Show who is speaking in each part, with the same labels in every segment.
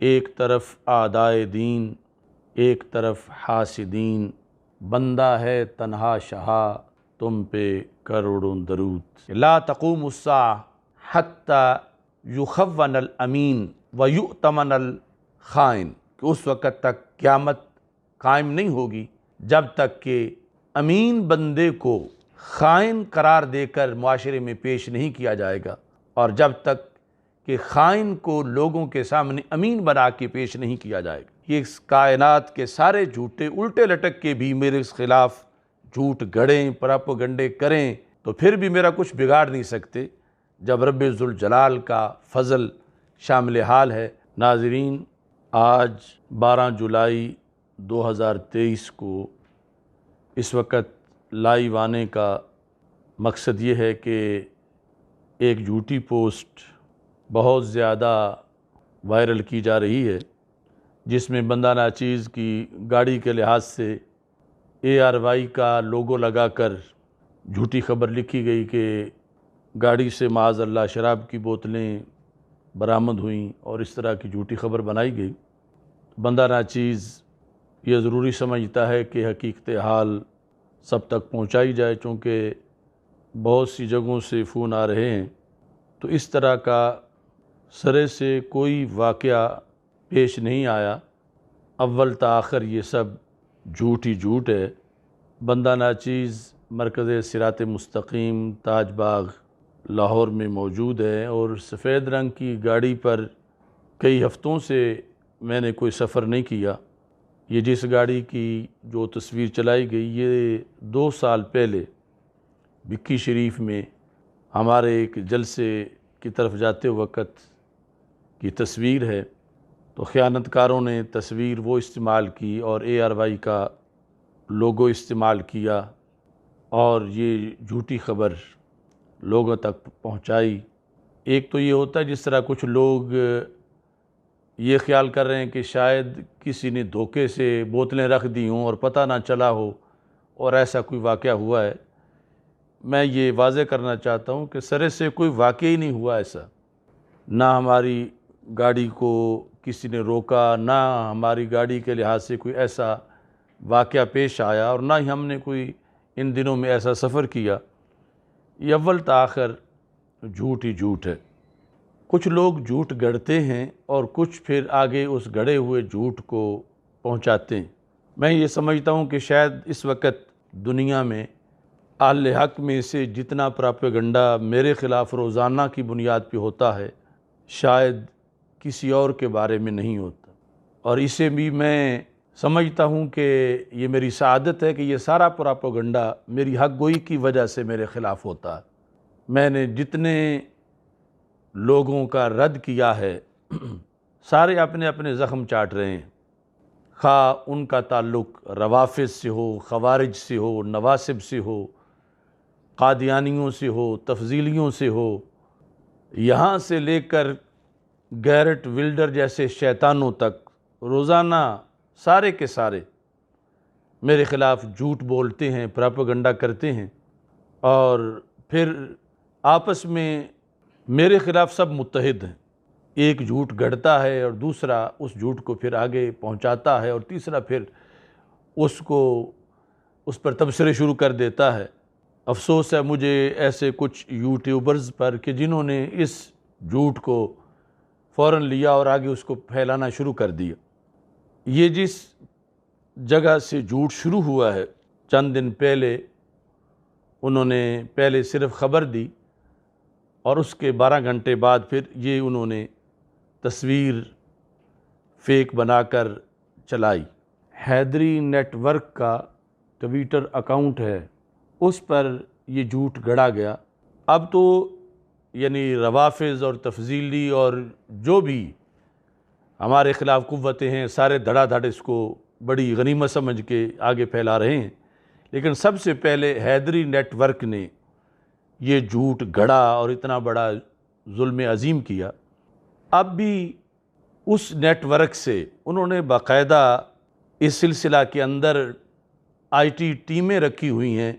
Speaker 1: ایک طرف اعدائے دین، ایک طرف حاسدین، بندہ ہے تنہا شہا تم پہ کروڑوں درود۔ لا تقوم الساعہ حتی یخون الامین ویؤتمن الخائن، کہ اس وقت تک قیامت قائم نہیں ہوگی جب تک کہ امین بندے کو خائن قرار دے کر معاشرے میں پیش نہیں کیا جائے گا، اور جب تک کہ خائن کو لوگوں کے سامنے امین بنا کے پیش نہیں کیا جائے گا۔ یہ اس کائنات کے سارے جھوٹے الٹے لٹک کے بھی میرے خلاف جھوٹ گڑیں، پراپوگنڈے کریں تو پھر بھی میرا کچھ بگاڑ نہیں سکتے، جب رب ذوالجلال کا فضل شامل حال ہے۔ ناظرین، آج 12 جولائی 2023 کو اس وقت لائیو آنے کا مقصد یہ ہے کہ ایک جھوٹی پوسٹ بہت زیادہ وائرل کی جا رہی ہے، جس میں بندہ ناچیز کی گاڑی کے لحاظ سے ARY کا لوگو لگا کر جھوٹی خبر لکھی گئی کہ گاڑی سے معاذ اللہ شراب کی بوتلیں برآمد ہوئیں، اور اس طرح کی جھوٹی خبر بنائی گئی۔ بندہ ناچیز یہ ضروری سمجھتا ہے کہ حقیقت حال سب تک پہنچائی جائے، چونکہ بہت سی جگہوں سے فون آ رہے ہیں، تو اس طرح کا سرے سے کوئی واقعہ پیش نہیں آیا۔ اول تا آخر یہ سب جھوٹ ہی جھوٹ ہے۔ بندہ ناچیز مرکز صراط مستقیم تاج باغ لاہور میں موجود ہے، اور سفید رنگ کی گاڑی پر کئی ہفتوں سے میں نے کوئی سفر نہیں کیا۔ یہ جس گاڑی کی جو تصویر چلائی گئی، یہ 2 سال پہلے بکی شریف میں ہمارے ایک جلسے کی طرف جاتے وقت کی تصویر ہے۔ تو خیانت کاروں نے تصویر وہ استعمال کی اور ARY کا لوگو استعمال کیا، اور یہ جھوٹی خبر لوگوں تک پہنچائی۔ ایک تو یہ ہوتا ہے جس طرح کچھ لوگ یہ خیال کر رہے ہیں کہ شاید کسی نے دھوکے سے بوتلیں رکھ دی ہوں اور پتہ نہ چلا ہو، اور ایسا کوئی واقعہ ہوا ہے۔ میں یہ واضح کرنا چاہتا ہوں کہ سرے سے کوئی واقعہ ہی نہیں ہوا ایسا، نہ ہماری گاڑی کو کسی نے روکا، نہ ہماری گاڑی کے لحاظ سے کوئی ایسا واقعہ پیش آیا، اور نہ ہی ہم نے کوئی ان دنوں میں ایسا سفر کیا۔ یہ اول تا آخر جھوٹ ہی جھوٹ ہے۔ کچھ لوگ جھوٹ گڑھتے ہیں اور کچھ پھر آگے اس گڑھے ہوئے جھوٹ کو پہنچاتے ہیں۔ میں یہ سمجھتا ہوں کہ شاید اس وقت دنیا میں اہل حق میں سے جتنا پراپیگنڈا میرے خلاف روزانہ کی بنیاد پہ ہوتا ہے، شاید کسی اور کے بارے میں نہیں ہوتا، اور اسے بھی میں سمجھتا ہوں کہ یہ میری سعادت ہے کہ یہ سارا پراپیگنڈا میری حق گوئی کی وجہ سے میرے خلاف ہوتا ہے۔ میں نے جتنے لوگوں کا رد کیا ہے، سارے اپنے اپنے زخم چاٹ رہے ہیں، خواہ ان کا تعلق روافض سے ہو، خوارج سے ہو، نواسب سے ہو، قادیانیوں سے ہو، تفضیلیوں سے ہو، یہاں سے لے کر گیرٹ ولڈر جیسے شیطانوں تک، روزانہ سارے کے سارے میرے خلاف جھوٹ بولتے ہیں، پراپیگنڈا کرتے ہیں، اور پھر آپس میں میرے خلاف سب متحد ہیں۔ ایک جھوٹ گڑھتا ہے اور دوسرا اس جھوٹ کو پھر آگے پہنچاتا ہے، اور تیسرا پھر اس پر تبصرے شروع کر دیتا ہے۔ افسوس ہے مجھے ایسے کچھ یوٹیوبرز پر کہ جنہوں نے اس جھوٹ کو فوراً لیا اور آگے اس کو پھیلانا شروع کر دیا۔ یہ جس جگہ سے جھوٹ شروع ہوا ہے، چند دن پہلے انہوں نے پہلے صرف خبر دی، اور اس کے 12 گھنٹے بعد پھر یہ انہوں نے تصویر فیک بنا کر چلائی۔ حیدری نیٹ ورک کا ٹویٹر اکاؤنٹ ہے، اس پر یہ جھوٹ گڑھا گیا۔ اب تو یعنی روافض اور تفضیلی اور جو بھی ہمارے خلاف قوتیں ہیں، سارے دھڑا دھڑ اس کو بڑی غنیمت سمجھ کے آگے پھیلا رہے ہیں، لیکن سب سے پہلے حیدری نیٹ ورک نے یہ جھوٹ گڑھا اور اتنا بڑا ظلم عظیم کیا۔ اب بھی اس نیٹ ورک سے انہوں نے باقاعدہ اس سلسلہ کے اندر IT ٹیمیں رکھی ہوئی ہیں،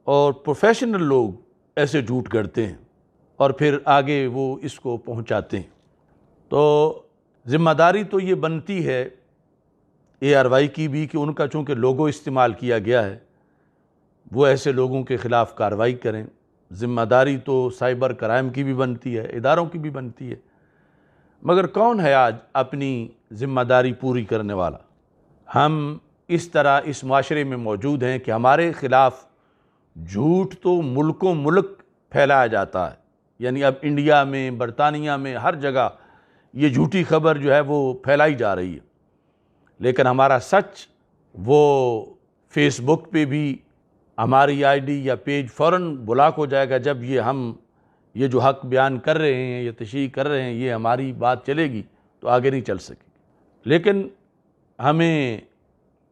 Speaker 1: اور پروفیشنل لوگ ایسے جھوٹ گڑھتے ہیں اور پھر آگے وہ اس کو پہنچاتے ہیں۔ تو ذمہ داری تو یہ بنتی ہے ARY کی بھی کہ ان کا چونکہ لوگو استعمال کیا گیا ہے وہ ایسے لوگوں کے خلاف کارروائی کریں۔ ذمہ داری تو سائبر کرائم کی بھی بنتی ہے، اداروں کی بھی بنتی ہے، مگر کون ہے آج اپنی ذمہ داری پوری کرنے والا؟ ہم اس طرح اس معاشرے میں موجود ہیں کہ ہمارے خلاف جھوٹ تو ملکوں ملک پھیلایا جاتا ہے، یعنی اب انڈیا میں، برطانیہ میں، ہر جگہ یہ جھوٹی خبر جو ہے وہ پھیلائی جا رہی ہے، لیکن ہمارا سچ وہ فیس بک پہ بھی ہماری ID یا پیج فوراً بلاک ہو جائے گا جب یہ جو حق بیان کر رہے ہیں، یہ تشریح کر رہے ہیں، یہ ہماری بات چلے گی تو آگے نہیں چل سکے گی۔ لیکن ہمیں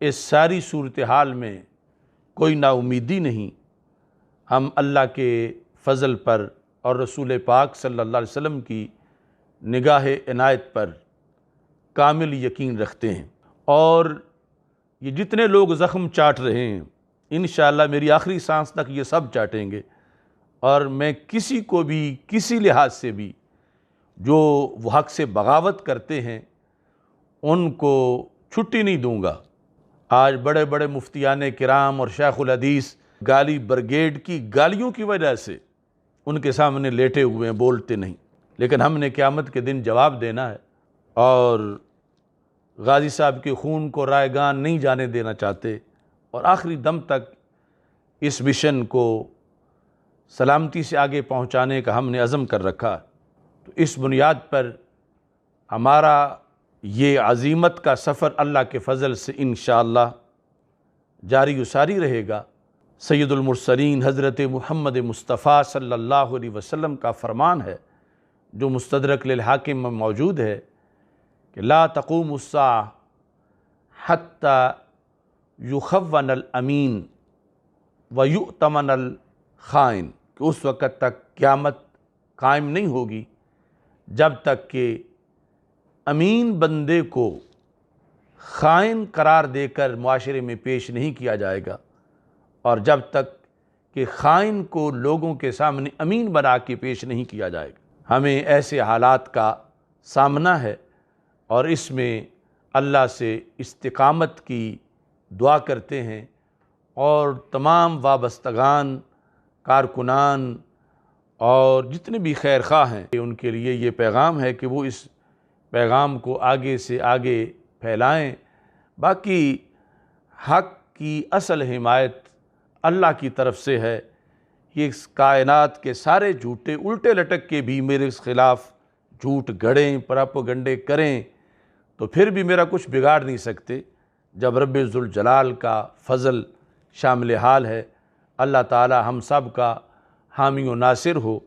Speaker 1: اس ساری صورتحال میں کوئی نا امیدی نہیں، ہم اللہ کے فضل پر اور رسول پاک صلی اللہ علیہ وسلم کی نگاہ عنایت پر کامل یقین رکھتے ہیں، اور یہ جتنے لوگ زخم چاٹ رہے ہیں انشاءاللہ میری آخری سانس تک یہ سب چاٹیں گے، اور میں کسی کو بھی کسی لحاظ سے بھی جو وہ حق سے بغاوت کرتے ہیں ان کو چھٹی نہیں دوں گا۔ آج بڑے بڑے مفتیان کرام اور شیخ الحدیث گالی بریگیڈ کی گالیوں کی وجہ سے ان کے سامنے لیٹے ہوئے ہیں، بولتے نہیں، لیکن ہم نے قیامت کے دن جواب دینا ہے، اور غازی صاحب کے خون کو رائے گان نہیں جانے دینا چاہتے، اور آخری دم تک اس مشن کو سلامتی سے آگے پہنچانے کا ہم نے عزم کر رکھا۔ تو اس بنیاد پر ہمارا یہ عزیمت کا سفر اللہ کے فضل سے انشاءاللہ جاری و ساری رہے گا۔ سید المرسلین حضرت محمد مصطفیٰ صلی اللہ علیہ وسلم کا فرمان ہے جو مستدرک للحاکم میں موجود ہے کہ لا تقوم الساعة حتی یخون الامین ویؤتمن الخائن، کہ اس وقت تک قیامت قائم نہیں ہوگی جب تک کہ امین بندے کو خائن قرار دے کر معاشرے میں پیش نہیں کیا جائے گا، اور جب تک کہ خائن کو لوگوں کے سامنے امین بنا کے پیش نہیں کیا جائے گا۔ ہمیں ایسے حالات کا سامنا ہے، اور اس میں اللہ سے استقامت کی دعا کرتے ہیں، اور تمام وابستگان، کارکنان اور جتنے بھی خیر خواہ ہیں ان کے لیے یہ پیغام ہے کہ وہ اس پیغام کو آگے سے آگے پھیلائیں۔ باقی حق کی اصل حمایت اللہ کی طرف سے ہے۔ یہ اس کائنات کے سارے جھوٹے الٹے لٹک کے بھی میرے خلاف جھوٹ گڑیں، پراپیگنڈے کریں تو پھر بھی میرا کچھ بگاڑ نہیں سکتے، جب رب ذوالجلال کا فضل شامل حال ہے۔ اللہ تعالی ہم سب کا حامی و ناصر ہو۔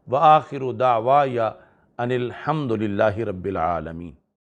Speaker 1: وآخر دعوایا ان الحمد للہ رب العالمین۔